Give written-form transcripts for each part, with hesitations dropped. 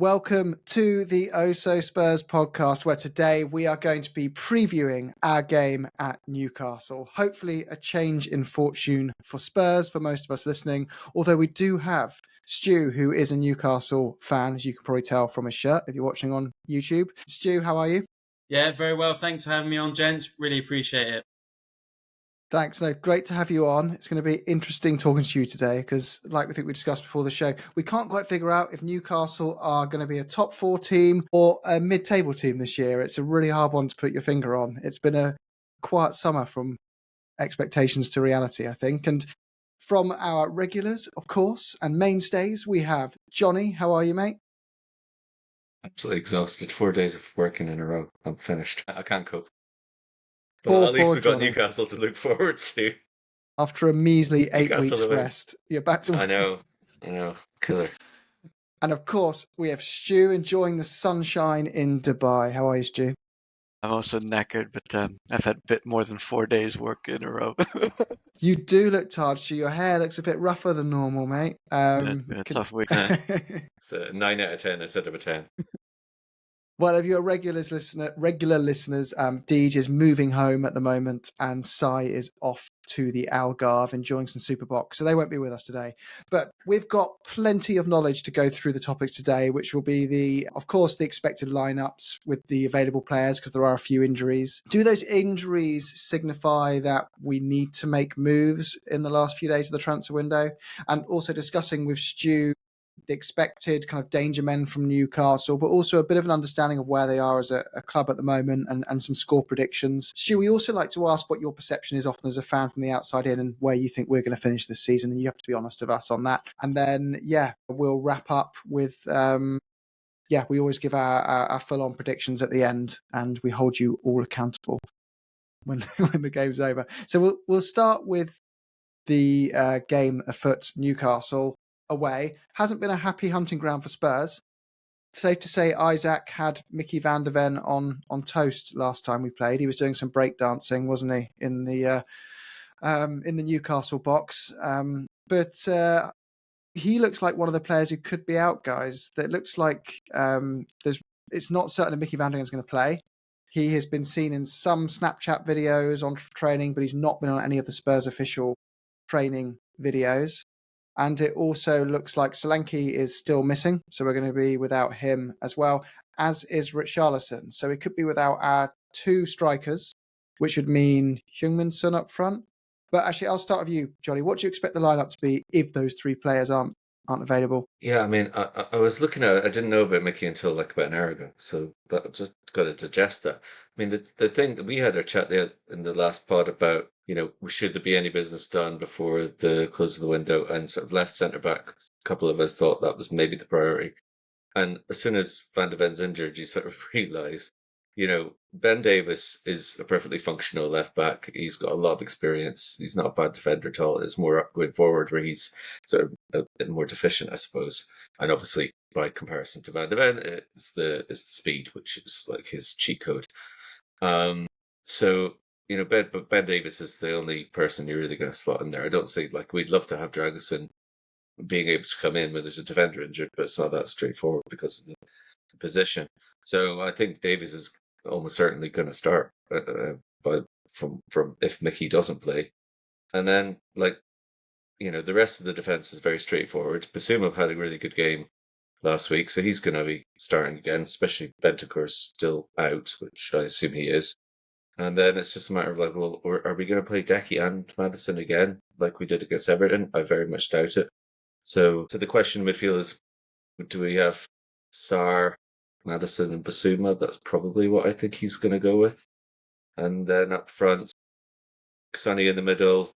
Welcome to the Oh So Spurs podcast, where today we are going to be previewing our game at Newcastle. Hopefully a change in fortune for Spurs for most of us listening, although we do have Stu, who is a Newcastle fan, as you can probably tell from his shirt if you're watching on YouTube. Stu, how are you? Yeah, very well. Thanks for having me on, gents. Really appreciate it. Thanks. No, great to have you on. It's going to be interesting talking to you today because, like we think we discussed before the show, we can't quite figure out if Newcastle are going to be a top four team or a mid-table team this year. It's a really hard one to put your finger on. It's been a quiet summer from expectations to reality, I think. And from our regulars, of course, and mainstays, we have Johnny. How are you, mate? Absolutely exhausted. 4 days of working in a row. I'm finished. I can't cope. But at least Poor we've got Johnny. Newcastle to look forward to. After a measly 8 Newcastle weeks away. rest, you're back to I know. Killer. And of course, we have Stu enjoying the sunshine in Dubai. How are you, Stu? I'm also knackered, but I've had a bit more than 4 days work in a row. You do look tired, Stu. Your hair looks a bit rougher than normal, mate. Been a tough week. It's a 9 out of 10 instead of a 10. Well, if you're regular listeners, Deej is moving home at the moment, and Sai is off to the Algarve enjoying some Superbox, so they won't be with us today. But we've got plenty of knowledge to go through the topics today, which will be of course, the expected lineups with the available players, because there are a few injuries. Do those injuries signify that we need to make moves in the last few days of the transfer window? And also discussing with Stu the expected kind of danger men from Newcastle, but also a bit of an understanding of where they are as a club at the moment and some score predictions. Stu, we also like to ask what your perception is often as a fan from the outside in and where you think we're going to finish this season. And you have to be honest with us on that. And then, we'll wrap up with, we always give our full-on predictions at the end and we hold you all accountable when the game's over. So we'll start with the game afoot, Newcastle away. Hasn't been a happy hunting ground for Spurs. Safe to say Isaac had Mickey van der Ven on toast last time we played. He was doing some breakdancing, wasn't he, in the Newcastle box. But he looks like one of the players who could be out, guys. That looks like it's not certain if Mickey van der Ven's going to play. He has been seen in some Snapchat videos on training, but he's not been on any of the Spurs official training videos. And it also looks like Solanke is still missing, so we're going to be without him as well, as is Richarlison. So we could be without our two strikers, which would mean Heung-min Son up front. But actually, I'll start with you, Johnny. What do you expect the lineup to be if those three players aren't available? Yeah, I mean, I was looking at it. I didn't know about Mickey until like about an hour ago, so that just got to digest that. I mean, the thing that we had our chat there in the last pod about, should there be any business done before the close of the window, and sort of left centre back. A couple of us thought that was maybe the priority, and as soon as Van de Ven's injured, you sort of realise, Ben Davis is a perfectly functional left back. He's got a lot of experience. He's not a bad defender at all. It's more going forward where he's sort of a bit more deficient, I suppose. And obviously, by comparison to Van de Ven, it's the speed, which is like his cheat code. So Ben Davis is the only person you're really going to slot in there. I don't say we'd love to have Dragusin being able to come in when there's a defender injured, but it's not that straightforward because of the position. So I think Davis is almost certainly going to start, but from if Mickey doesn't play, and then the rest of the defense is very straightforward. Basuma had a really good game last week, so he's going to be starting again, especially Bentancur's still out, which I assume he is. And then it's just a matter of are we going to play Decky and Maddison again like we did against Everton? I very much doubt it. So the question in midfield is, do we have Sarr, Maddison and Basuma? That's probably what I think he's going to go with. And then up front, Sonny in the middle.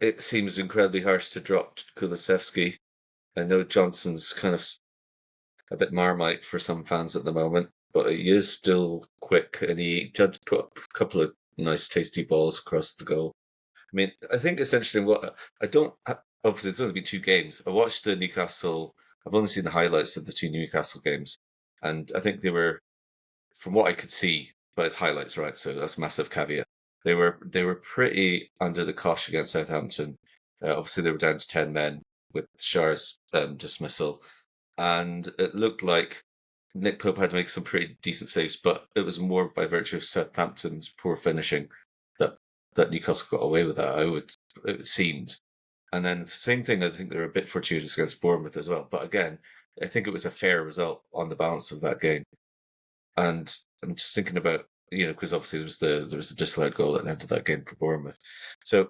It seems incredibly harsh to drop Kulusevski. I know Johnson's kind of a bit Marmite for some fans at the moment, but he is still quick and he did put up a couple of nice tasty balls across the goal. I mean, I think essentially obviously there's only been two games. I watched the Newcastle. I've only seen the highlights of the two Newcastle games, and I think they were, from what I could see, but it's highlights, right? So that's a massive caveat. They were pretty under the cosh against Southampton. Obviously, they were down to 10 men with Shar's dismissal, and it looked like Nick Pope had to make some pretty decent saves, but it was more by virtue of Southampton's poor finishing that Newcastle got away with that. It seemed. And then the same thing, I think they were a bit fortuitous against Bournemouth as well. But again, I think it was a fair result on the balance of that game. And I'm just thinking about, because obviously there was the disallowed goal at the end of that game for Bournemouth. So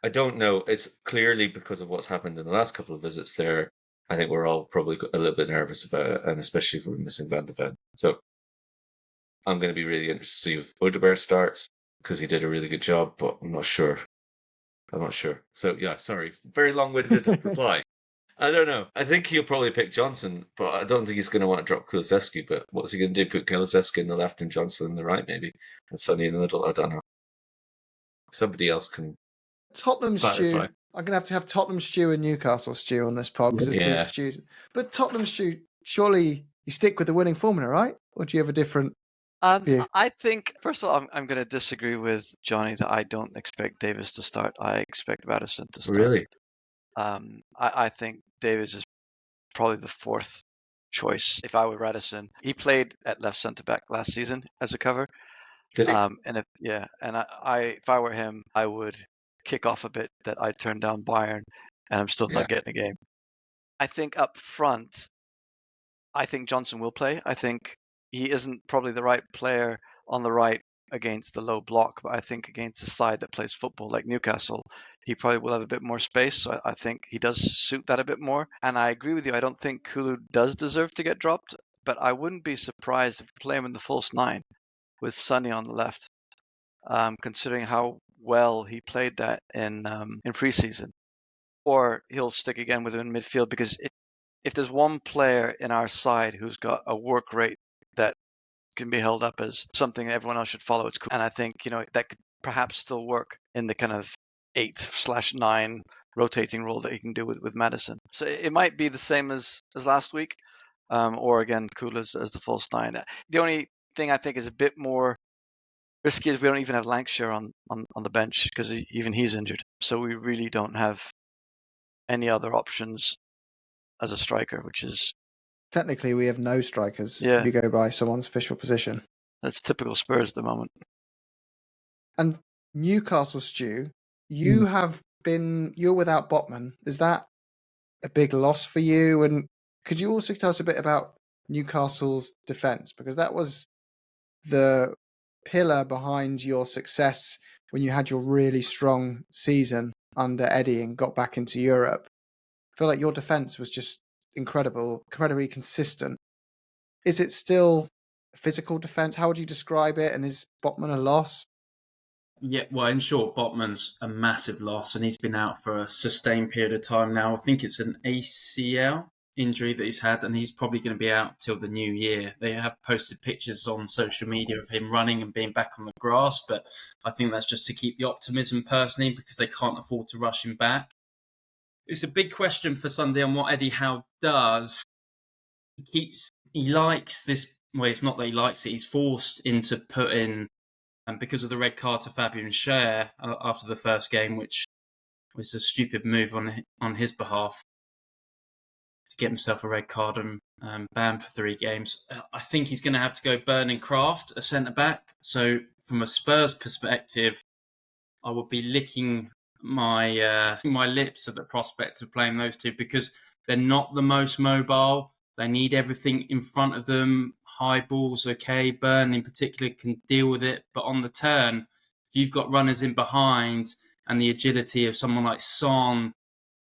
I don't know. It's clearly because of what's happened in the last couple of visits there. I think we're all probably a little bit nervous about it, and especially if we're missing Van de Ven. So I'm going to be really interested to see if Odegaard starts, because he did a really good job, but I'm not sure. So yeah, sorry, very long-winded reply. I don't know. I think he'll probably pick Johnson, but I don't think he's going to want to drop Kulusevski. But what's he going to do? Put Kulusevski in the left and Johnson in the right, maybe, and Sonny in the middle? I don't know. Somebody else can. Tottenham stew. clarify. I'm going to have Tottenham stew and Newcastle stew on this pod because there's Yeah. two stews. But Tottenham stew, surely you stick with the winning formula, right? Or do you have a different view? I think, first of all, I'm going to disagree with Johnny that I don't expect Davis to start. I expect Maddison to start. Really? I think Davis is probably the fourth choice. If I were Radisson, he played at left centre back last season as a cover. Did he? And if I were him, I would kick off a bit that I turned down Bayern, and I'm still not getting a game. I think up front, I think Johnson will play. I think he isn't probably the right player on the right against the low block, but I think against a side that plays football like Newcastle, he probably will have a bit more space. So I think he does suit that a bit more. And I agree with you. I don't think Kulu does deserve to get dropped, but I wouldn't be surprised if we play him in the false nine with Sonny on the left, considering how well he played that in preseason. Or he'll stick again with him in midfield, because if there's one player in our side who's got a work rate that can be held up as something everyone else should follow, it's Kulu. And I think that could perhaps still work in the kind of 8/9 rotating role that he can do with Maddison. So it might be the same as last week, or again Kulu as the false nine. The only thing I think is a bit more risky is we don't even have Lancashire on the bench, because even he's injured. So we really don't have any other options as a striker, which is Technically, we have no strikers Yeah. if you go by someone's official position. that's typical Spurs at the moment. And Newcastle stew, you're without Botman. Is that a big loss for you? And could you also tell us a bit about Newcastle's defence? Because that was the pillar behind your success when you had your really strong season under Eddie and got back into Europe. I feel like your defence was just incredibly consistent. Is it still a physical defence? How would you describe it? And is Botman a loss? Yeah, well, in short, Botman's a massive loss, and he's been out for a sustained period of time now. I think it's an ACL injury that he's had, and he's probably going to be out till the new year. They have posted pictures on social media of him running and being back on the grass, but I think that's just to keep the optimism personally, because they can't afford to rush him back. It's a big question for Sunday on what Eddie Howe does. He likes this. Well, it's not that he likes it. He's forced into putting, and because of the red card to Fabian Schär after the first game, which was a stupid move on his behalf to get himself a red card and banned for 3 games. I think he's going to have to go Burning Craft, a centre back. So from a Spurs perspective, I would be licking my lips at the prospect of playing those two, because they're not the most mobile. They need everything in front of them. High balls, okay. Burn in particular can deal with it. But on the turn, if you've got runners in behind and the agility of someone like Son,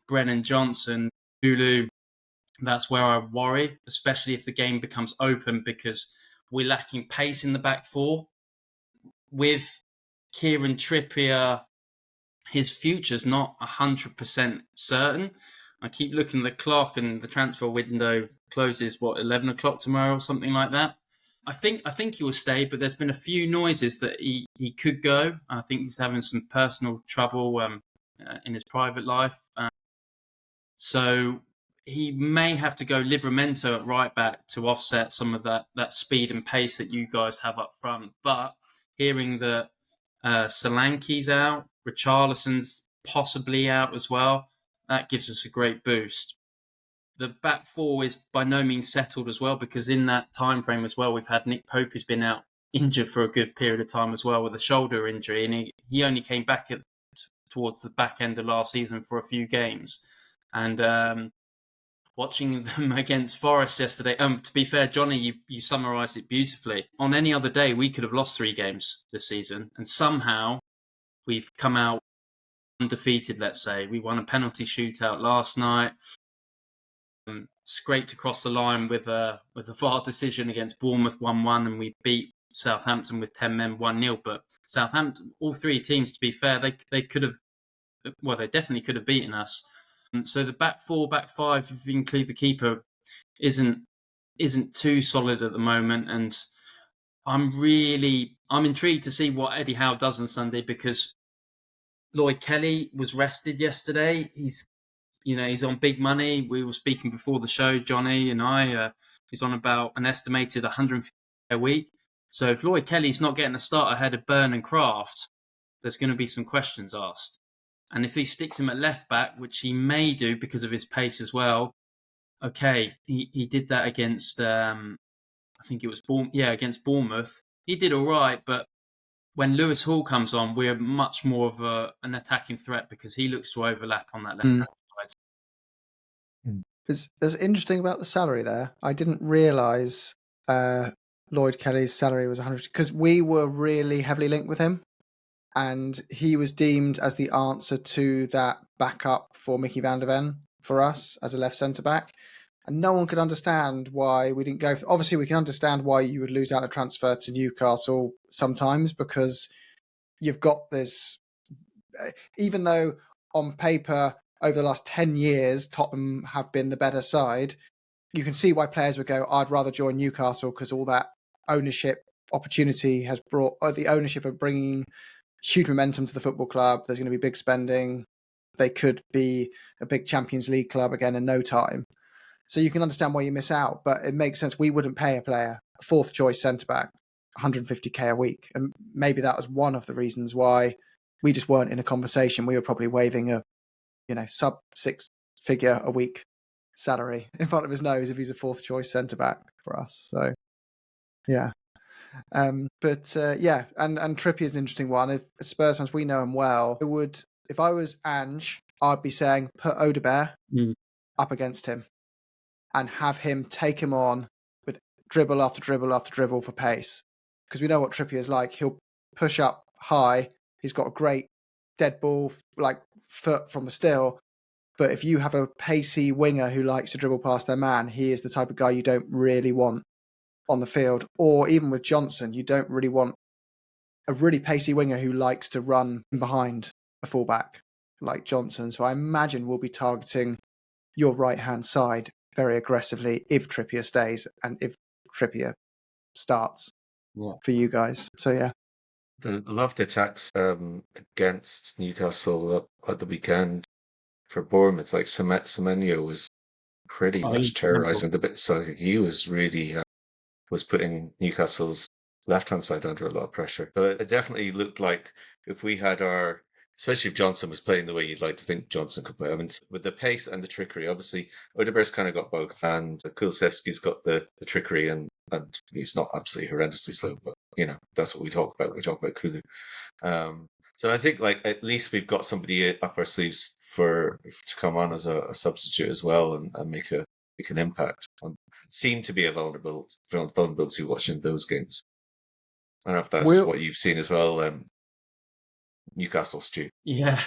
Brennan Johnson, Kulu, that's where I worry, especially if the game becomes open, because we're lacking pace in the back four. With Kieran Trippier, his future's not 100% certain. I keep looking at the clock, and the transfer window closes 11 o'clock tomorrow or something like that. I think he will stay, but there's been a few noises that he could go. I think he's having some personal trouble in his private life, so he may have to go Livramento at right back to offset some of that speed and pace that you guys have up front. But hearing that Solanke's out, Richarlison's possibly out as well, that gives us a great boost. the back four is by no means settled as well, because in that time frame as well, we've had Nick Pope, who's been out injured for a good period of time as well with a shoulder injury, and he only came back towards the back end of last season for a few games. And watching them against Forest yesterday, to be fair, Johnny, you summarised it beautifully. On any other day, we could have lost 3 games this season, and somehow we've come out undefeated, let's say. We won a penalty shootout last night, scraped across the line with a VAR decision against Bournemouth 1-1, and we beat Southampton with 10 men 1-0. But Southampton, all 3 teams, to be fair, they could have, well, they definitely could have beaten us. So the back 4, back 5, if you include the keeper, isn't too solid at the moment, and I'm intrigued to see what Eddie Howe does on Sunday, because Lloyd Kelly was rested yesterday. He's on big money. We were speaking before the show, Johnny and I. He's on about an estimated 150 a week. So if Lloyd Kelly's not getting a start ahead of Byrne and Kraft, there's going to be some questions asked. And if he sticks him at left back, which he may do because of his pace as well, okay, he did that against, I think it was against Bournemouth. He did all right, but when Lewis Hall comes on, we're much more of an attacking threat, because he looks to overlap on that left-hand side. It's interesting about the salary there. I didn't realise Lloyd Kelly's salary was 100, because we were really heavily linked with him, and he was deemed as the answer to that backup for Mickey van der Ven for us as a left centre-back. And no one could understand why we didn't go for... Obviously, we can understand why you would lose out a transfer to Newcastle sometimes, because you've got this... Even though on paper, over the last 10 years, Tottenham have been the better side, you can see why players would go, I'd rather join Newcastle, because all that ownership opportunity has brought... the ownership of bringing huge momentum to the football club. There's going to be big spending. They could be a big Champions League club again in no time. So you can understand why you miss out, but it makes sense. We wouldn't pay a player, a 4th choice centre-back, 150k a week. And maybe that was one of the reasons why we just weren't in a conversation. We were probably waving a, sub 6-figure a week salary in front of his nose if he's a 4th choice centre-back for us. So, yeah. And Trippier is an interesting one. If Spurs fans, we know him well. If I was Ange, I'd be saying put Odegaard up against him and have him take him on with dribble after dribble after dribble for pace. Because we know what Trippier is like. He'll push up high. He's got a great dead ball, foot from the still. But if you have a pacey winger who likes to dribble past their man, he is the type of guy you don't really want on the field. Or even with Johnson, you don't really want a really pacey winger who likes to run behind a fullback like Johnson. So I imagine we'll be targeting your right-hand side very aggressively if Trippier stays and if Trippier starts for you guys. So, yeah. I love the attacks against Newcastle at the weekend for Bournemouth. Like Semenyo was pretty much terrorising the bit. So he was really was putting Newcastle's left-hand side under a lot of pressure. So it definitely looked like if we had especially if Johnson was playing the way you'd like to think Johnson could play. I mean, with the pace and the trickery, obviously, Odegaard's kind of got both, and Kulusevski's got the trickery, and he's not absolutely horrendously slow, but, that's what we talk about. We talk about Kulu. So I think, at least we've got somebody up our sleeves to come on as a substitute as well and make an impact. And seem to be a vulnerability watching those games. I don't know if that's what you've seen as well. Newcastle, Stu. Yeah,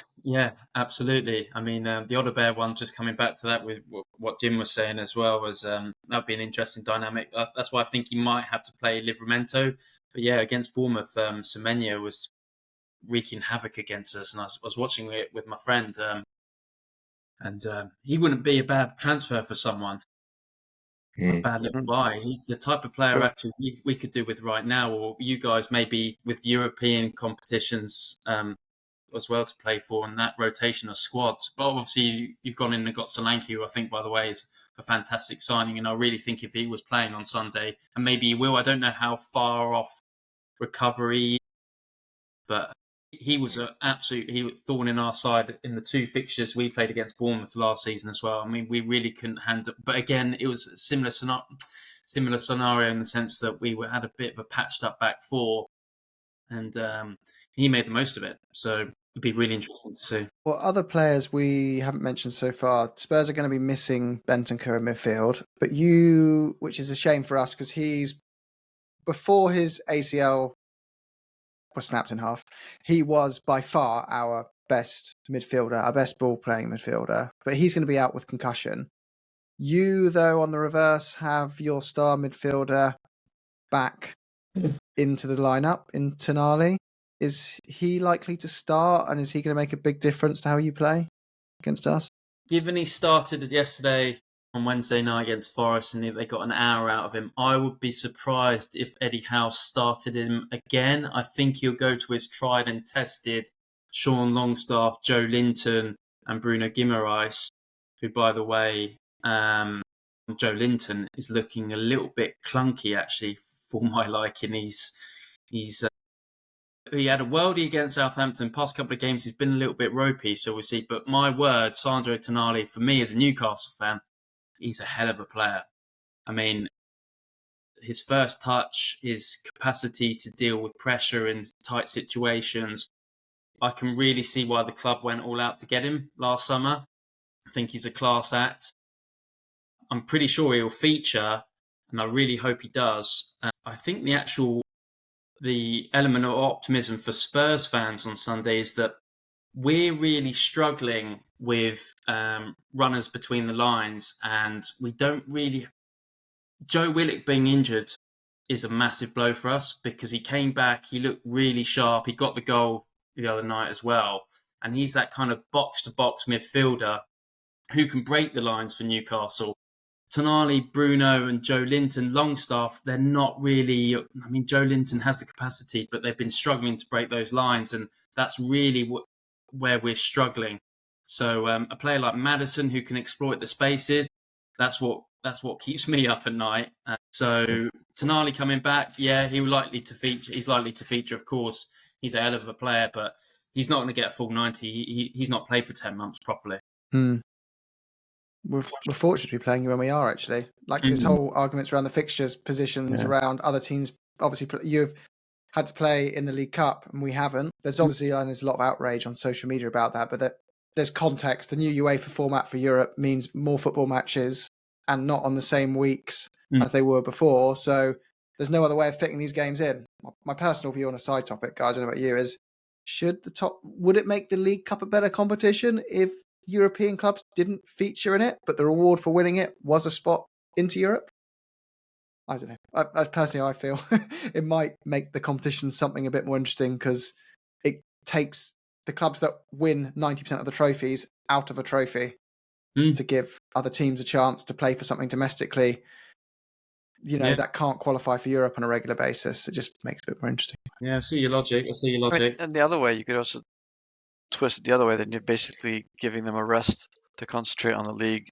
absolutely. I mean, the Odegaard one, just coming back to that with what Jim was saying as well, was that'd be an interesting dynamic. That's why I think he might have to play Livramento. But yeah, against Bournemouth, Semenyo was wreaking havoc against us, and I was watching it with my friend, and he wouldn't be a bad transfer for someone. A bad little buy. He's the type of player actually we could do with right now, or you guys maybe with European competitions as well to play for, and that rotation of squads. But obviously you've gone in and got Solanke, who I think, by the way, is a fantastic signing, and I really think if he was playing on Sunday, and maybe he will, I don't know how far off recovery, but He was an absolute thorn in our side in the 2 fixtures we played against Bournemouth last season as well. I mean, we really couldn't handle. But again, it was a similar scenario in the sense that we had a bit of a patched up back four, and he made the most of it. So it'd be really interesting to see. Well, other players we haven't mentioned so far. Spurs are going to be missing Bentancur in midfield, but which is a shame for us because before his ACL was snapped in half, he was by far our best midfielder, our best ball-playing midfielder, but he's going to be out with concussion. You, though, on the reverse, have your star midfielder back into the lineup in Tonali. Is he likely to start, and is he going to make a big difference to how you play against us? Given he started yesterday on Wednesday night against Forest and they got an hour out of him, I would be surprised if Eddie Howe started him again. I think he'll go to his tried and tested Sean Longstaff, Joe Linton and Bruno Guimaraes, who, by the way, Joe Linton is looking a little bit clunky, actually, for my liking. He had a worldie against Southampton. Past couple of games, he's been a little bit ropey, so we'll see. But my word, Sandro Tonali, for me as a Newcastle fan, he's a hell of a player. I mean, his first touch, his capacity to deal with pressure in tight situations. I can really see why the club went all out to get him last summer. I think he's a class act. I'm pretty sure he'll feature, and I really hope he does. I think the element of optimism for Spurs fans on Sunday is that we're really struggling with runners between the lines, and we don't really... Joe Willock being injured is a massive blow for us because he came back, he looked really sharp, he got the goal the other night as well, and he's that kind of box-to-box midfielder who can break the lines for Newcastle. Tonali, Bruno and Joe Linton, Longstaff, they're not really... I mean, Joe Linton has the capacity, but they've been struggling to break those lines, and that's really where we're struggling. So a player like Maddison who can exploit the spaces, that's what keeps me up at night. So Tonali coming back, yeah, he's likely to feature, of course. He's a hell of a player, but he's not going to get a full 90. He's not played for 10 months properly. We're fortunate to be playing you when we are, actually. Like this whole arguments around the fixtures, positions around other teams. Obviously, you've had to play in the League Cup, and we haven't. There's obviously there's a lot of outrage on social media about that, but there's context. The new UEFA format for Europe means more football matches and not on the same weeks as they were before. So there's no other way of fitting these games in. My personal view on a side topic, guys, I don't know about you, is would it make the League Cup a better competition if European clubs didn't feature in it, but the reward for winning it was a spot into Europe? I don't know. I feel it might make the competition something a bit more interesting because it takes the clubs that win 90% of the trophies out of a trophy to give other teams a chance to play for something domestically, that can't qualify for Europe on a regular basis. It just makes it a bit more interesting. Yeah, I see your logic. I mean, and the other way, you could also twist it the other way, then you're basically giving them a rest to concentrate on the league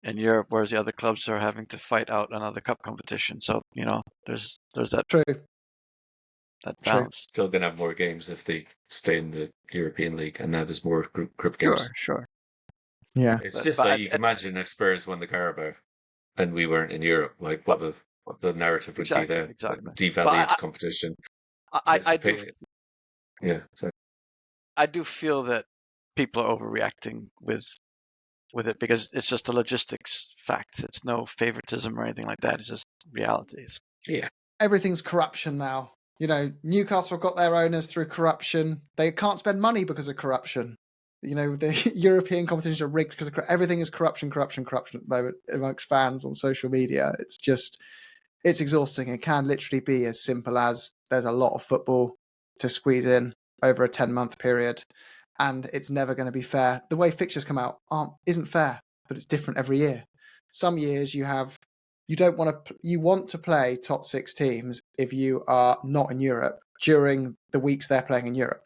in Europe, whereas the other clubs are having to fight out another cup competition. So, there's that. True. That balance. Still going to have more games if they stay in the European League, and now there's more group games. Sure. Yeah. It's just like you can imagine if Spurs won the Carabao and we weren't in Europe, like what the narrative would be there. Exactly. Devalued competition. I do feel that people are overreacting with it because it's just a logistics fact. It's no favoritism or anything like that. It's just realities. Yeah. Everything's corruption now. Newcastle got their owners through corruption. They can't spend money because of corruption. The European competitions are rigged because everything is corruption at the moment amongst fans on social media. It's exhausting. It can literally be as simple as there's a lot of football to squeeze in over a 10-month period, and it's never going to be fair. The way fixtures come out isn't fair, but it's different every year. Some years you want to play top 6 teams if you are not in Europe during the weeks they're playing in Europe,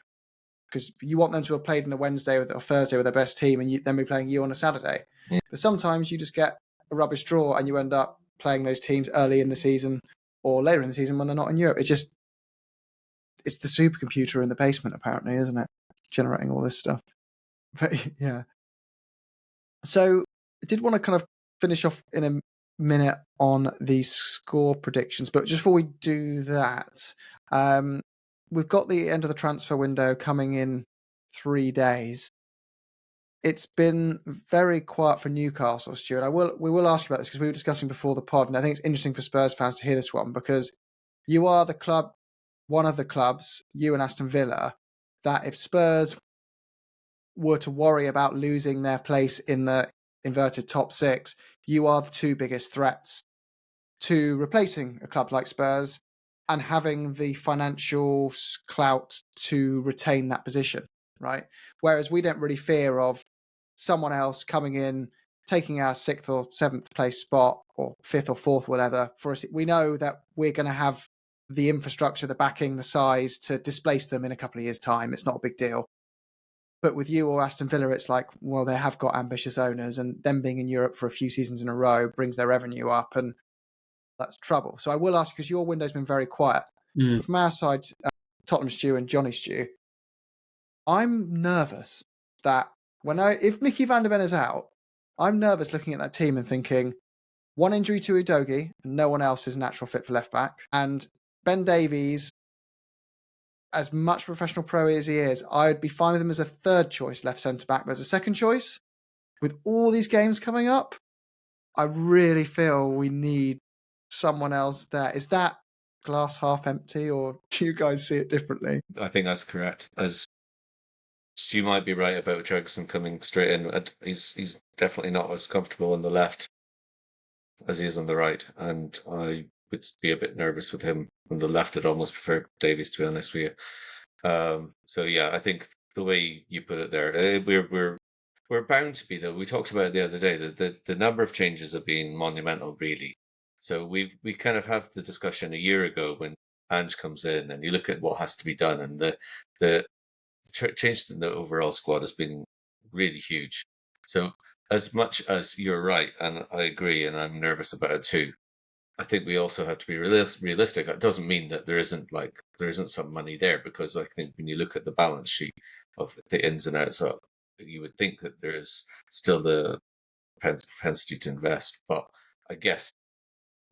because you want them to have played on a Wednesday or Thursday with their best team and then be playing you on a Saturday. Yeah. But sometimes you just get a rubbish draw and you end up playing those teams early in the season or later in the season when they're not in Europe. it's the supercomputer in the basement, apparently, isn't it? Generating all this stuff. But yeah. So I did want to kind of finish off in a minute on the score predictions, but just before we do that, we've got the end of the transfer window coming in 3 days. It's been very quiet for Newcastle, Stuart. We will ask you about this because we were discussing before the pod, and I think it's interesting for Spurs fans to hear this one because you are the club, one of the clubs, you and Aston Villa, that if Spurs were to worry about losing their place in the inverted top 6, you are the 2 biggest threats to replacing a club like Spurs and having the financial clout to retain that position, right? Whereas we don't really fear of someone else coming in, taking our 6th or 7th place spot, or 5th or 4th, whatever. For us, we know that we're going to have the infrastructure, the backing, the size to displace them in a couple of years' time. It's not a big deal. But with you or Aston Villa, it's like, well, they have got ambitious owners, and them being in Europe for a few seasons in a row brings their revenue up, and that's trouble. So I will ask, because your window's been very quiet. From our side, Tottenham Stew and Johnny Stew, I'm nervous that if Mickey van der Ven is out, I'm nervous looking at that team and thinking, one injury to Udogie, and no one else is a natural fit for left back, and Ben Davies, as much professional pro as he is, I would be fine with him as a 3rd choice left centre back, but as a 2nd choice, with all these games coming up, I really feel we need someone else there. Is that glass half empty, or do you guys see it differently? I think that's correct. As Stu might be right about Ferguson coming straight in. He's definitely not as comfortable on the left as he is on the right, and I would be a bit nervous with him on the left. I'd almost prefer Davies, to be honest with you. So yeah, I think the way you put it there, we're bound to be, though. We talked about it the other day. The number of changes have been monumental, really. So we kind of have the discussion a year ago when Ange comes in, and you look at what has to be done, and the change in the overall squad has been really huge. So as much as you're right, and I agree, and I'm nervous about it too, I think we also have to be realistic. It doesn't mean that there isn't some money there, because I think when you look at the balance sheet of the ins and outs, you would think that there is still the propensity to invest. But I guess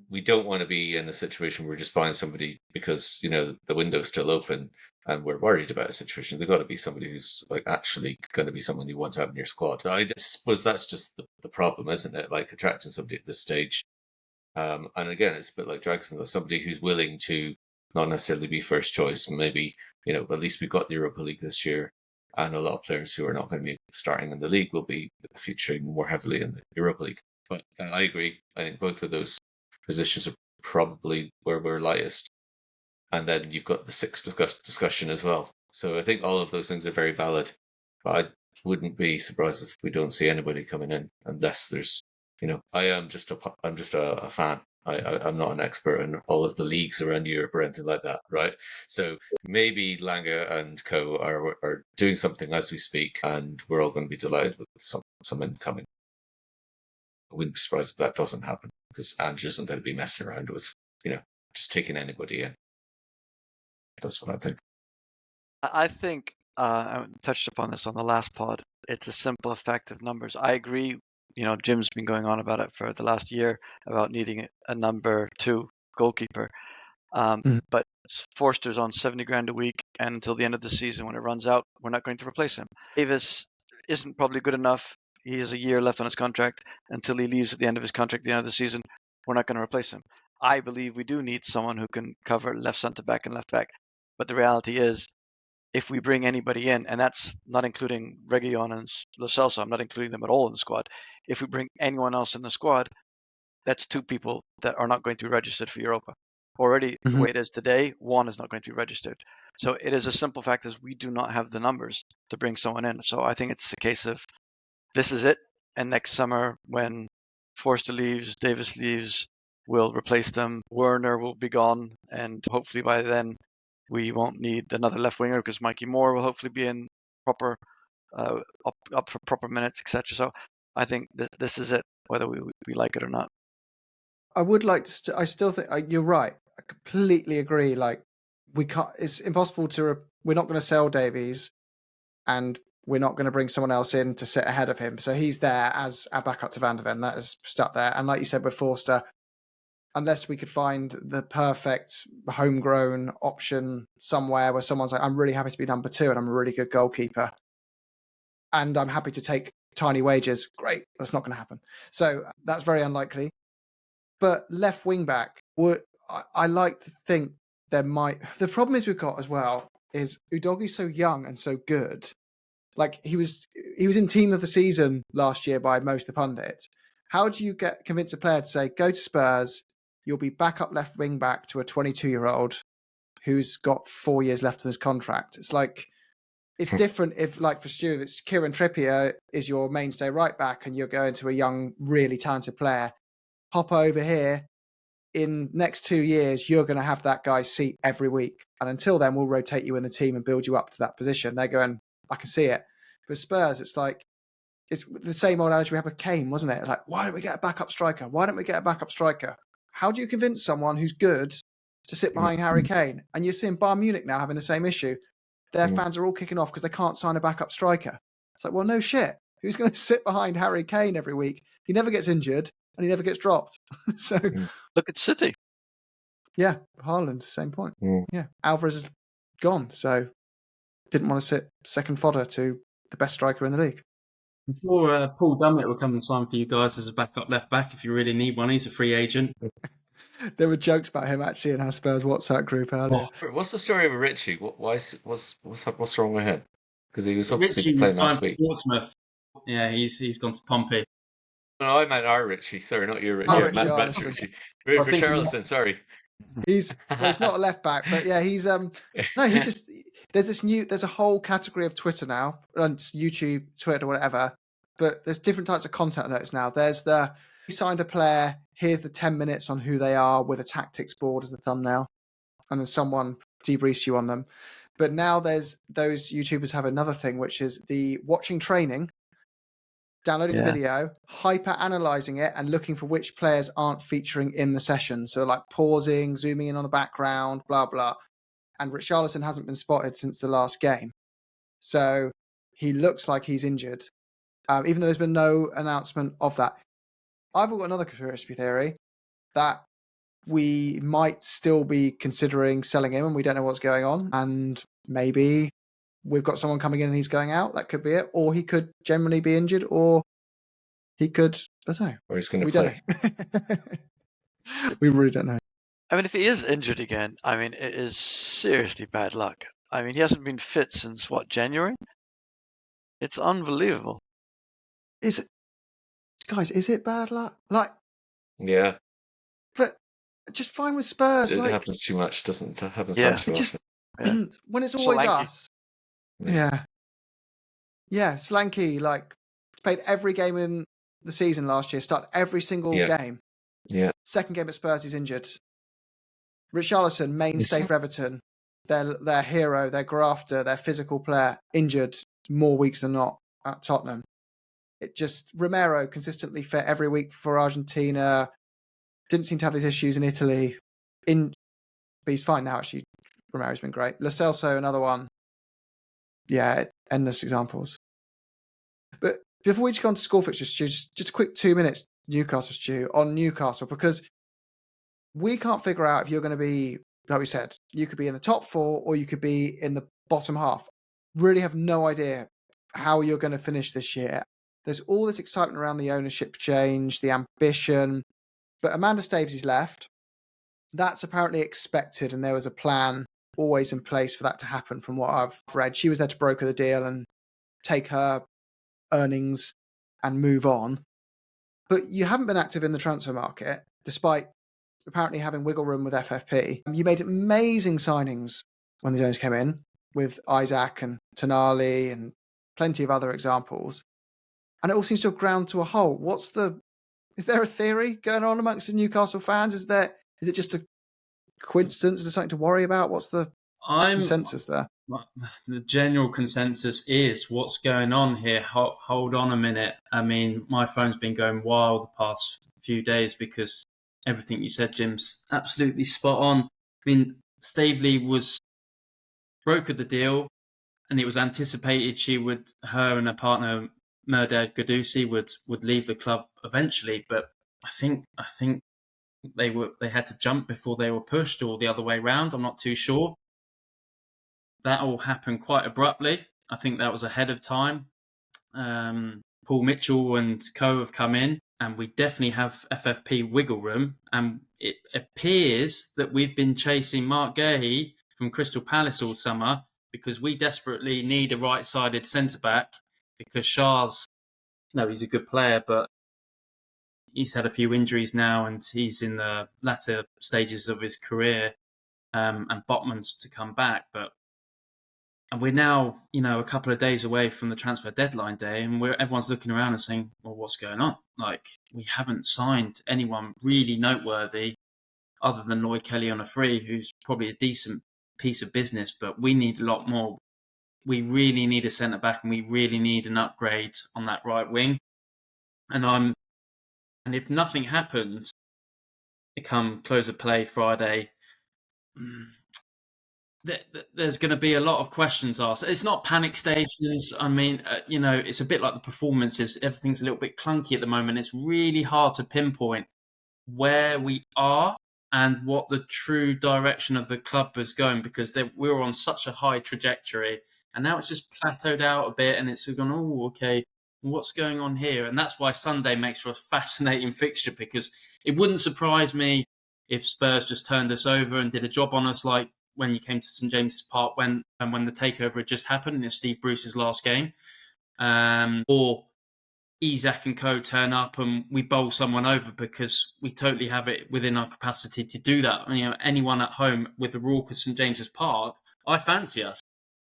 we don't want to be in a situation where we're just buying somebody because the window's still open and we're worried about a situation. They've got to be somebody who's like actually going to be someone you want to have in your squad. I suppose that's just the problem, isn't it? Like attracting somebody at this stage. And again, it's a bit like Dragson, somebody who's willing to not necessarily be first choice. Maybe, at least we've got the Europa League this year, and a lot of players who are not going to be starting in the league will be featuring more heavily in the Europa League. But I agree. I think both of those positions are probably where we're lightest. And then you've got the 6 discussion as well. So I think all of those things are very valid. But I wouldn't be surprised if we don't see anybody coming in unless there's, I'm just a fan. I'm not an expert in all of the leagues around Europe or anything like that, right? So maybe Langa and co are doing something as we speak, and we're all going to be delighted with some incoming. I wouldn't be surprised if that doesn't happen, because Ange isn't going to be messing around with, just taking anybody in. That's what I think. I think I touched upon this on the last pod. It's a simple effect of numbers. I agree. Jim's been going on about it for the last year about needing a number 2 goalkeeper. But Forster's on 70 grand a week, and until the end of the season, when it runs out, we're not going to replace him. Davis isn't probably good enough. He has a year left on his contract. Until he leaves at the end of his contract, at the end of the season, we're not going to replace him. I believe we do need someone who can cover left centre back and left back. But the reality is, if we bring anybody in, and that's not including Reguilon and Lo Celso, I'm not including them at all in the squad. If we bring anyone else in the squad, that's 2 people that are not going to be registered for Europa. Already, the way it is today, 1 is not going to be registered. So it is a simple fact is we do not have the numbers to bring someone in. So I think it's a case of this is it. And next summer, when Forster leaves, Davis leaves, we'll replace them. Werner will be gone. And hopefully by then, we won't need another left winger because Mikey Moore will hopefully be in proper up for proper minutes, etc. So I think this is it, whether we like it or not. I would like to. I still think you're right. I completely agree. Like we can't. It's impossible to. We're not going to sell Davies, and we're not going to bring someone else in to sit ahead of him. So he's there as our backup to Van de Ven. That is stuck there. And like you said with Forster, unless we could find the perfect homegrown option somewhere where someone's like, I'm really happy to be number 2 and I'm a really good goalkeeper, and I'm happy to take tiny wages. Great, that's not going to happen. So that's very unlikely. But left wing back, I like to think there might. The problem is we've got as well is Udogi's so young and so good. Like he was in team of the season last year by most of the pundits. How do you convince a player to say, go to Spurs, you'll be back up left wing back to a 22-year-old who's got 4 years left on his contract? It's like, it's different if, like for Stuart, it's Kieran Trippier is your mainstay right back and you're going to a young, really talented player. Hop over here. In next 2 years, you're going to have that guy's seat every week. And until then, we'll rotate you in the team and build you up to that position. They're going, I can see it. With Spurs, it's like, it's the same old adage we had with Kane, wasn't it? Like, why don't we get a backup striker? Why don't we get a backup striker? How do you convince someone who's good to sit behind Harry Kane? And you're seeing Bayern Munich now having the same issue. Their fans are all kicking off because they can't sign a backup striker. It's like, well, no shit. Who's going to sit behind Harry Kane every week? He never gets injured and he never gets dropped. So Look at City. Yeah, Haaland, same point. Yeah, Alvarez is gone, so didn't want to sit second fodder to the best striker in the league. I'm sure Paul Dummett will come and sign for you guys as a backup left back if you really need one. He's a free agent. There were jokes about him actually in our Spurs WhatsApp group earlier. What's the story with Richie? What's wrong with him? Because he was obviously Richie playing signed last for week. Portsmouth. Yeah, he's gone to Pompey. No, I meant our Richie. Sorry, not your Richie. Oh, I meant Richarlison. Richie. I think Richarlison, sorry. He's not a left back, but yeah, he's no, he just there's a whole category of Twitter now, on YouTube, Twitter, whatever. But there's different types of content notes now. There's he signed a player, here's the 10 minutes on who they are with a tactics board as the thumbnail, and then someone debriefs you on them. But now there's those YouTubers have another thing, which is the watching training, downloading the video, hyper analyzing it, and looking for which players aren't featuring in the session. So like pausing, zooming in on the background, blah blah. And Richarlison hasn't been spotted since the last game, so he looks like he's injured, even though there's been no announcement of that. I've got another conspiracy theory that we might still be considering selling him, and we don't know what's going on, and maybe we've got someone coming in and he's going out. That could be it. Or he could generally be injured, or he could, I don't know. Or he's going to play. Don't know. We really don't know. I mean, if he is injured again, I mean, it is seriously bad luck. I mean, he hasn't been fit since, January? It's unbelievable. Guys, is it bad luck? Like, yeah. But just fine with Spurs. It happens too much, doesn't it? Happens too just, often. When it's always Solanke. us. Yeah. Solanke, like, played every game in the season last year, started every single game. Yeah. Second game at Spurs, he's injured. Richarlison, mainstay for Everton. Their hero, their grafter, their physical player, injured more weeks than not at Tottenham. It just, Romero consistently fit every week for Argentina. Didn't seem to have these issues in Italy. But he's fine now, actually. Romero's been great. Lo Celso, another one. Yeah, endless examples. But before we just go on to score fixtures, Stu, just a quick 2 minutes, Newcastle, Stu, on Newcastle, because we can't figure out if you're going to be, like we said, you could be in the top 4 or you could be in the bottom half. Really have no idea how you're going to finish this year. There's all this excitement around the ownership change, the ambition, but Amanda Stavesy's left. That's apparently expected, and there was a plan always in place for that to happen from what I've read. She was there to broker the deal and take her earnings and move on. But you haven't been active in the transfer market, despite apparently having wiggle room with FFP. You made amazing signings when the owners came in, with Isaac and Tonali and plenty of other examples. And it all seems to have ground to a halt. Is there a theory going on amongst the Newcastle fans? Is it just a coincidence? Is there something to worry about? What's the consensus there? The general consensus is what's going on here. Hold on a minute. I mean, my phone's been going wild the past few days because everything you said, Jim's absolutely spot on. I mean, Staveley was brokered the deal, and it was anticipated her and her partner Mehrdad Gadusi would leave the club eventually. But I think they had to jump before they were pushed, or the other way round. I'm not too sure. That all happened quite abruptly. I think that was ahead of time. Paul Mitchell and co have come in, and we definitely have FFP wiggle room. And it appears that we've been chasing Mark Gahey from Crystal Palace all summer because we desperately need a right-sided centre-back because Shah's, he's a good player, but he's had a few injuries now and he's in the latter stages of his career, and Botman's to come back. And we're now, a couple of days away from the transfer deadline day, and everyone's looking around and saying, well, what's going on? Like, we haven't signed anyone really noteworthy other than Lloyd Kelly on a free, who's probably a decent piece of business, but we need a lot more. We really need a centre-back, and we really need an upgrade on that right wing. And if nothing happens, come close of play Friday, there's going to be a lot of questions asked. It's not panic stations. I mean, it's a bit like the performances. Everything's a little bit clunky at the moment. It's really hard to pinpoint where we are and what the true direction of the club is going, because we were on such a high trajectory, and now it's just plateaued out a bit, and it's gone, oh, okay, what's going on here? And that's why Sunday makes for a fascinating fixture, because it wouldn't surprise me if Spurs just turned us over and did a job on us, like when you came to St James's Park when the takeover had just happened in Steve Bruce's last game, or Isak and co turn up and we bowl someone over, because we totally have it within our capacity to do that. Anyone at home with the raucous St James's Park, I fancy us,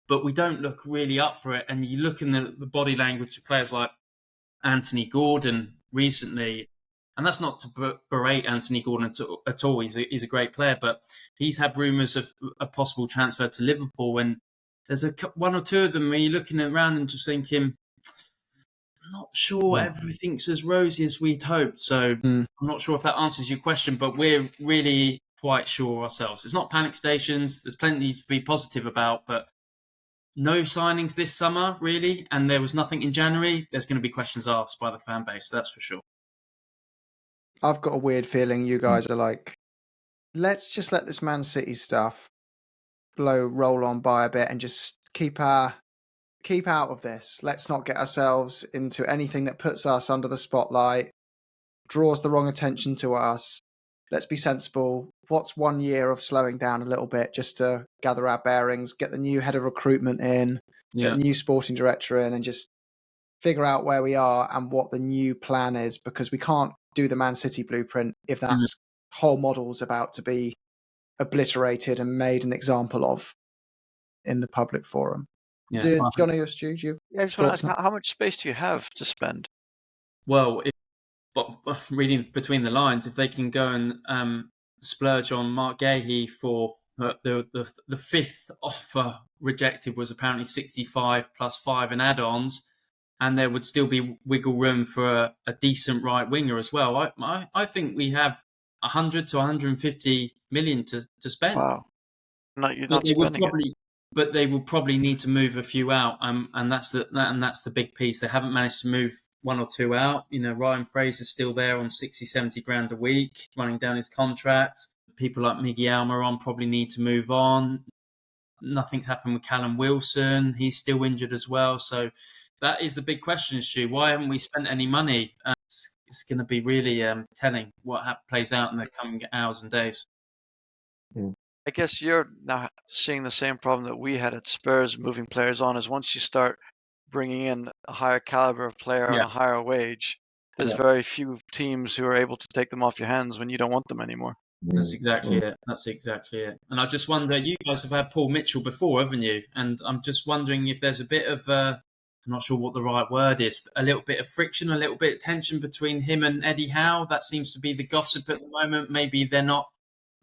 but we don't look really up for it. And you look in the body language of players like Anthony Gordon recently, and that's not to berate Anthony Gordon at all. He's a great player, but he's had rumours of a possible transfer to Liverpool, and there's one or two of them where you're looking around and just thinking, I'm not sure everything's as rosy as we'd hoped. So I'm not sure if that answers your question, but we're really quite sure ourselves. It's not panic stations. There's plenty to be positive about, but no signings this summer, really, and there was nothing in January. There's going to be questions asked by the fan base, that's for sure. I've got a weird feeling you guys are like, let's just let this Man City stuff roll on by a bit and just keep out of this. Let's not get ourselves into anything that puts us under the spotlight, draws the wrong attention to us. Let's be sensible. What's 1 year of slowing down a little bit just to gather our bearings, get the new head of recruitment in, get the new sporting director in, and just figure out where we are and what the new plan is, because we can't do the Man City blueprint if that whole model's about to be obliterated and made an example of in the public forum. Yeah. Johnny or Stu, I just want to ask, how much space do you have to spend? Well, reading between the lines, if they can go and splurge on Mark Gahey for the fifth offer rejected was apparently 65 plus 5 and add-ons, and there would still be wiggle room for a decent right winger as well. I think we have 100 to 150 million to spend. Wow. No, you're not spending it. But they will probably need to move a few out, and that's the big piece. They haven't managed to move one or two out. Ryan Fraser's still there on 60, 70 grand a week, running down his contract. People like Miggy Almiron probably need to move on. Nothing's happened with Callum Wilson. He's still injured as well. So that is the big question, Stu. Why haven't we spent any money? It's going to be really telling what plays out in the coming hours and days. I guess you're now seeing the same problem that we had at Spurs moving players on, is once you start bringing in a higher caliber of player on a higher wage, there's very few teams who are able to take them off your hands when you don't want them anymore. That's exactly it. And I just wonder, you guys have had Paul Mitchell before, haven't you? And I'm just wondering if there's a bit of, I'm not sure what the right word is, a little bit of friction, a little bit of tension between him and Eddie Howe. That seems to be the gossip at the moment. Maybe they're not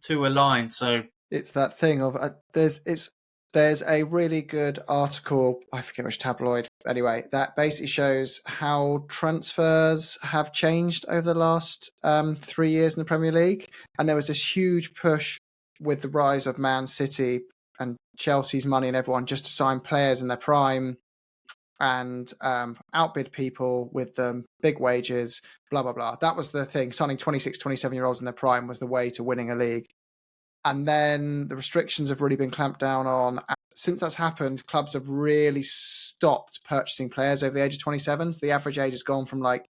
too aligned. So it's that thing of there's a really good article, I forget which tabloid, anyway, that basically shows how transfers have changed over the last 3 years in the Premier League. And there was this huge push with the rise of Man City and Chelsea's money and everyone just to sign players in their prime and outbid people with big wages, blah, blah, blah. That was the thing. Signing 26, 27-year-olds in their prime was the way to winning a league. And then the restrictions have really been clamped down on. Since that's happened, clubs have really stopped purchasing players over the age of 27. So the average age has gone from like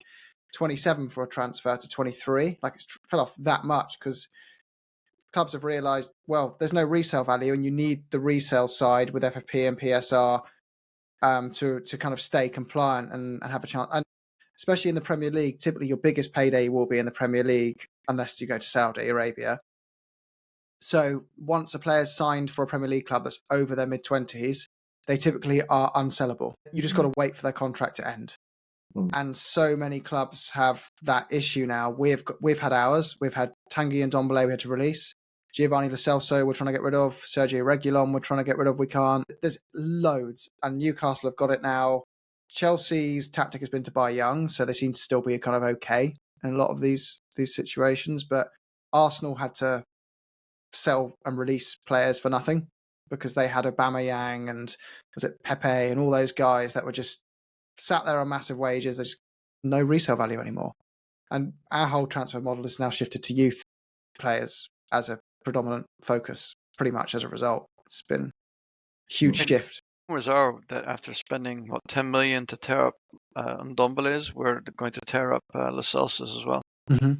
27 for a transfer to 23. Like it's fell off that much because clubs have realised, well, there's no resale value and you need the resale side with FFP and PSR to kind of stay compliant and have a chance. And especially in the Premier League, typically your biggest payday will be in the Premier League unless you go to Saudi Arabia. So once a player's signed for a Premier League club that's over their mid-20s, they typically are unsellable. You just got to wait for their contract to end. And so many clubs have that issue now. We've had ours. We've had Tanguy and Ndombele we had to release. Giovanni Lo Celso we're trying to get rid of. Sergio Reguilon we're trying to get rid of. We can't. There's loads. And Newcastle have got it now. Chelsea's tactic has been to buy young, so they seem to still be kind of okay in a lot of these situations. But Arsenal had to sell and release players for nothing because they had Aubameyang and was it Pepe and all those guys that were just sat there on massive wages. There's no resale value anymore. And our whole transfer model is now shifted to youth players as a predominant focus, pretty much as a result. It's been a huge shift. Rumors are that after spending 10 million to tear up Ndombele's, we're going to tear up Lo Celso's as well. Mm-hmm.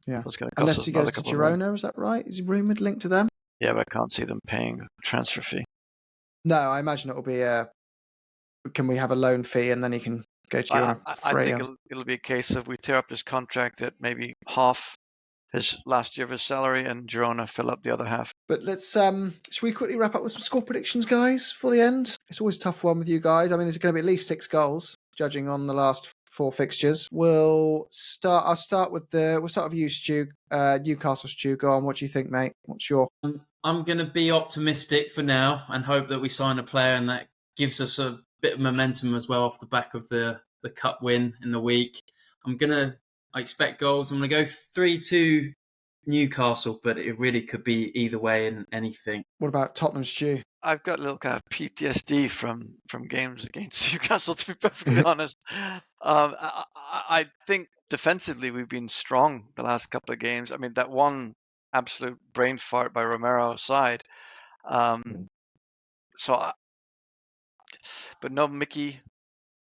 Yeah. Unless he goes to Girona, is that right? Is he rumoured linked to them? Yeah, but I can't see them paying a transfer fee. No, I imagine it'll be can we have a loan fee and then he can go to Girona? I think it'll be a case of we tear up his contract at maybe half his last year of his salary and Girona fill up the other half. But let's should we quickly wrap up with some score predictions, guys, for the end? It's always a tough one with you guys. I mean, there's going to be at least 6 goals, judging on the last 4 fixtures. I'll start with you, Stu. Newcastle, Stu. Go on. What do you think, mate? What's your? I'm going to be optimistic for now and hope that we sign a player and that gives us a bit of momentum as well off the back of the cup win in the week. I expect goals. I'm going to go 3-2 Newcastle, but it really could be either way in anything. What about Tottenham, Stu? I've got a little kind of PTSD from games against Newcastle, to be perfectly honest. I think defensively we've been strong the last couple of games. I mean, that one absolute brain fart by Romero's side. But no Mickey.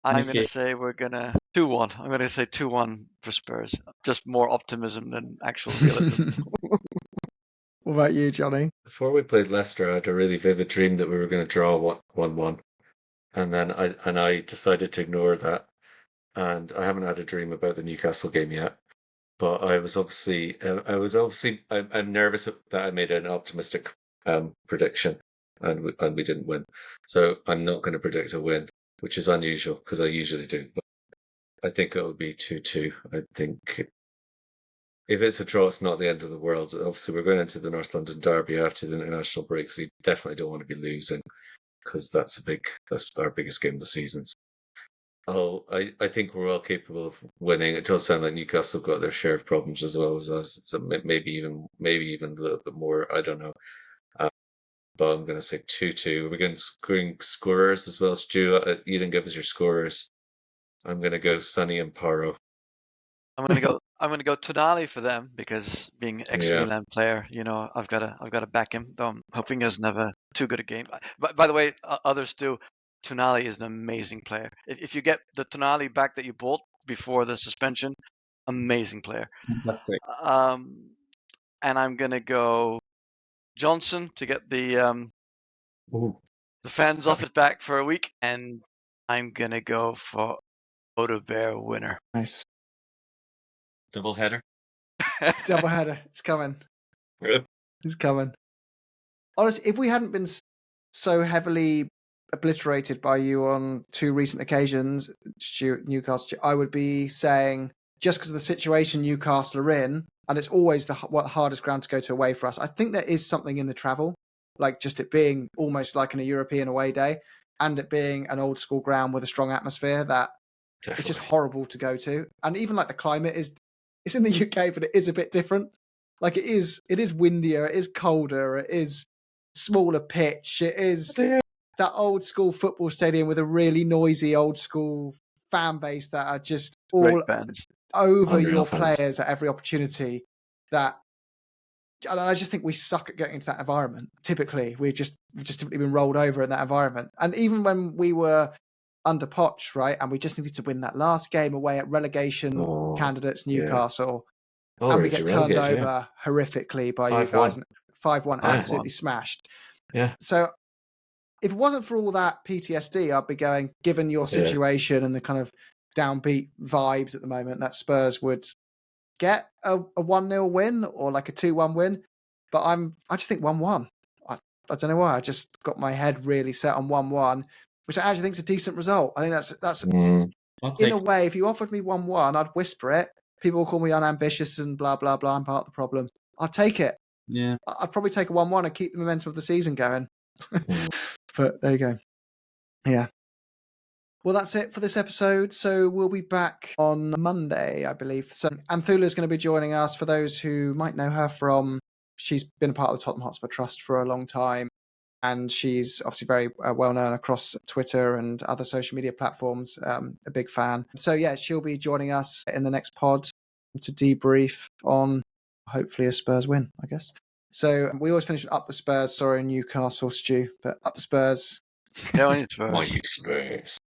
I'm going to say we're going to 2-1. I'm going to say 2-1 for Spurs. Just more optimism than actual realism. What about you, Johnny? Before we played Leicester, I had a really vivid dream that we were going to draw 1-1. And then I decided to ignore that. And I haven't had a dream about the Newcastle game yet. But I'm nervous that I made an optimistic prediction and we didn't win. So I'm not going to predict a win, which is unusual because I usually do. But I think it'll be 2-2. I think if it's a draw, it's not the end of the world. Obviously, we're going into the North London derby after the international break, so you definitely don't want to be losing because that's our biggest game of the season. So I think we're well capable of winning. It does sound like Newcastle got their share of problems as well as us. So maybe even a little bit more. I don't know. But I'm going to say 2-2. We're going to scorers as well. Stu, you didn't give us your scorers. I'm going to go Sonny and Paro. I'm going to go Tonali for them because being ex-Milan player, I've got to back him. Though I'm hoping he doesn't have a too good a game. But by the way, others do. Tonali is an amazing player. If you get the Tonali back that you bought before the suspension, amazing player. Fantastic. And I'm going to go Johnson to get the fans off his back for a week, and I'm going to go for Odegaard winner. Nice. Double header. Double header. It's coming. Yeah. It's coming. Honestly, if we hadn't been so heavily obliterated by you on 2 recent occasions, Stuart, Newcastle, I would be saying just because of the situation Newcastle are in, and it's always the hardest ground to go to away for us. I think there is something in the travel, like just it being almost like in a European away day, and it being an old school ground with a strong atmosphere that Definitely. It's just horrible to go to. And even like the climate it's in the UK, but it is a bit different. Like it is windier, it is colder, it is smaller pitch, it is that old school football stadium with a really noisy old school fan base that are just all Great fans. over Unreal your fans. players at every opportunity. That, and I just think we suck at getting into that environment. Typically, we've just typically been rolled over in that environment. And even when we were under Poch, right, and we just needed to win that last game away at relegation candidates Newcastle, and we get turned over horrifically by you guys. 5-1, absolutely smashed. Yeah. So if it wasn't for all that PTSD, I'd be going, given your situation and the kind of downbeat vibes at the moment, that Spurs would get a 1-0 win or like a 2-1 win. But I just think 1-1. I don't know why. I just got my head really set on 1-1, which I actually think is a decent result. I think that's in a way, if you offered me 1-1, I'd whisper it. People will call me unambitious and blah, blah, blah. I'm part of the problem. I'd take it. Yeah. I'd probably take a 1-1 and keep the momentum of the season going. But there you go. Yeah. Well, that's it for this episode. So we'll be back on Monday, I believe. So Anthula is going to be joining us. For those who might know her from, she's been a part of the Tottenham Hotspur Trust for a long time. And she's obviously very well known across Twitter and other social media platforms. A big fan. So yeah, she'll be joining us in the next pod to debrief on hopefully a Spurs win, I guess. So we always finish with up the Spurs. Sorry, Newcastle, Stu, but up the Spurs. No, it's Spurs. My Spurs.